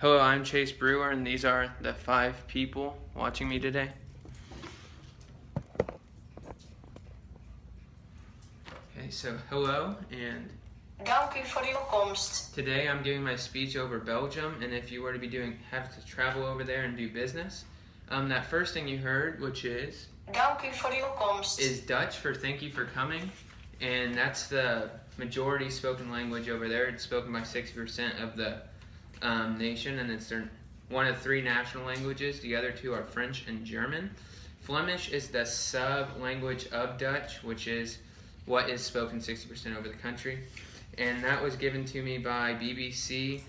Hello, I'm Chase Brewer, and these are the 5 people watching me today. Okay, so hello, and Dank u voor uw komst. today I'm giving my speech over Belgium, and if you were to have to travel over there and do business, that first thing you heard, which is Dank u voor uw komst. is Dutch for thank you for coming, and that's the majority spoken language over there. It's spoken by 60% of the nation, and it's one of 3 national languages. The other 2 are French and German. Flemish is the sub-language of Dutch, which is what is spoken 60% over the country. And that was given to me by BBC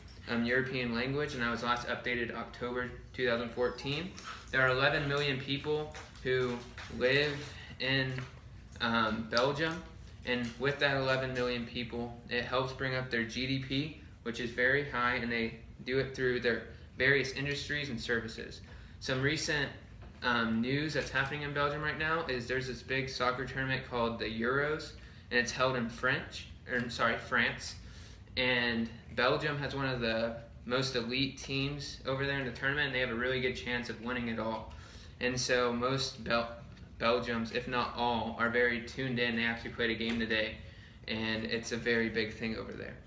European Language, and that was last updated October 2014. There are 11 million people who live in Belgium, and with that 11 million people, it helps bring up their GDP, which is very high, and they do it through their various industries and services. Some recent news that's happening in Belgium right now is there's this big soccer tournament called the Euros, and it's held in France. And Belgium has one of the most elite teams over there in the tournament, and they have a really good chance of winning it all. And so most Belgians, if not all, are very tuned in. They actually played a game today, and it's a very big thing over there.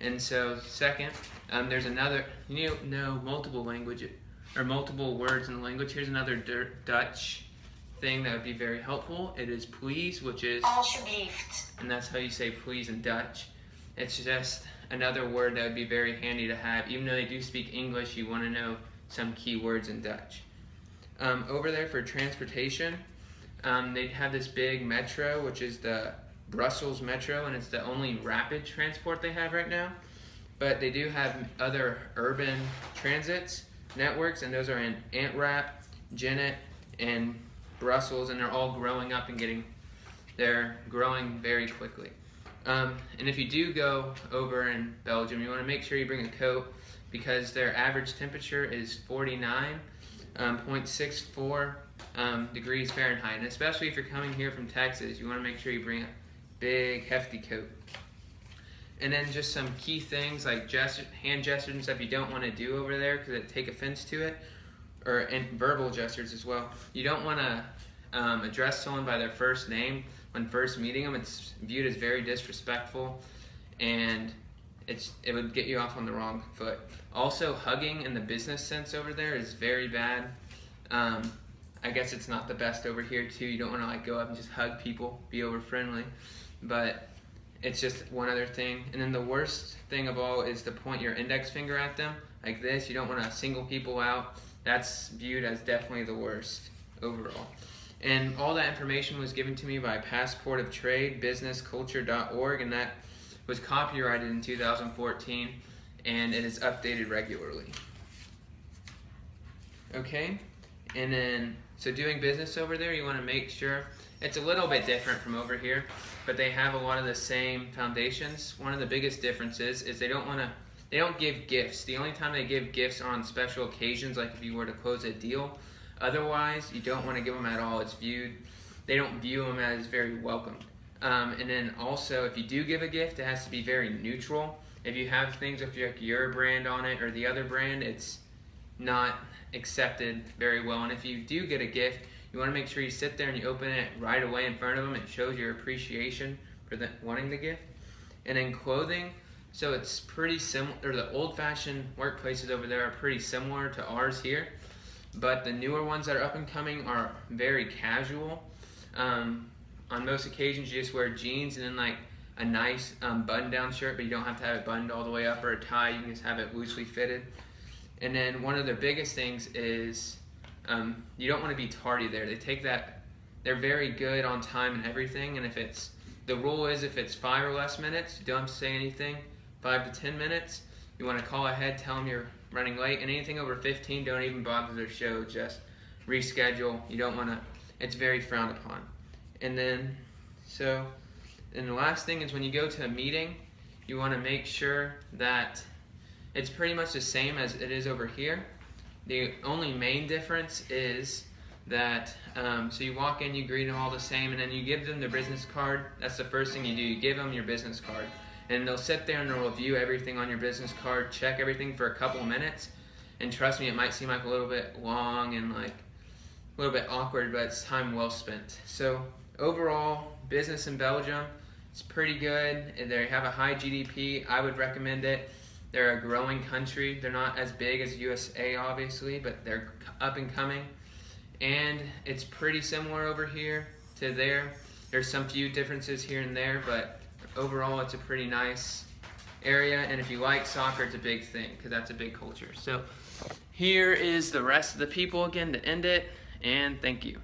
And so, second, there's another, multiple languages, or multiple words in the language. Here's another Dutch thing that would be very helpful. It is please, which is Alsjeblieft. and that's how you say please in Dutch. It's just another word that would be very handy to have. Even though they do speak English, you want to know some key words in Dutch. Over there for transportation, they have this big metro, which is the Brussels Metro, and it's the only rapid transport they have right now. But they do have other urban transits networks, and those are in Antwerp, Ghent, and Brussels, and they're all growing up and they're growing very quickly. And if you do go over in Belgium, you want to make sure you bring a coat, because their average temperature is 49.64 degrees Fahrenheit. And especially if you're coming here from Texas, you want to make sure you bring a big, hefty coat. And then just some key things like hand gestures and stuff you don't want to do over there because it take offense to it, and verbal gestures as well. You don't want to address someone by their first name when first meeting them. It's viewed as very disrespectful, and it would get you off on the wrong foot. Also, hugging in the business sense over there is very bad. I guess it's not the best over here too. You don't want to go up and just hug people, be over friendly, but it's just one other thing. And then the worst thing of all is to point your index finger at them like this. You don't want to single people out. That's viewed as definitely the worst overall. And all that information was given to me by Passport of Trade, businessculture.org, and that was copyrighted in 2014, and it is updated regularly. Okay, and then, so doing business over there, you want to make sure, it's a little bit different from over here, but they have a lot of the same foundations. One of the biggest differences is they don't give gifts. The only time they give gifts are on special occasions, like if you were to close a deal. Otherwise, you don't want to give them at all. They don't view them as very welcomed. And then also, if you do give a gift, it has to be very neutral. If you have things with your brand on it or the other brand, it's not accepted very well. And if you do get a gift, you want to make sure you sit there and you open it right away in front of them. It shows your appreciation for wanting the gift. And then clothing, so it's pretty similar, or the old-fashioned workplaces over there are pretty similar to ours here. But the newer ones that are up and coming are very casual. On most occasions, you just wear jeans and then a nice button-down shirt, but you don't have to have it buttoned all the way up, or a tie. You can just have it loosely fitted. And then one of their biggest things is you don't want to be tardy there. They're very good on time and everything. And the rule is if it's 5 or less minutes, you don't have to say anything. 5 to 10 minutes, you want to call ahead, tell them you're running late, and anything over 15, don't even bother their show, just reschedule. You don't want to, it's very frowned upon. And then the last thing is when you go to a meeting, you want to make sure that it's pretty much the same as it is over here. The only main difference is that, so you walk in, you greet them all the same, and then you give them their business card. That's the first thing you do. You give them your business card. and they'll sit there and they'll review everything on your business card, check everything for a couple of minutes. And trust me, it might seem like a little bit long and like a little bit awkward, but it's time well spent. So overall, business in Belgium, it's pretty good. They have a high GDP. I would recommend it. They're a growing country. They're not as big as USA, obviously, but they're up and coming. And it's pretty similar over here to there. There's some few differences here and there, but overall it's a pretty nice area. And if you like soccer, it's a big thing because that's a big culture. So here is the rest of the people again to end it, and thank you.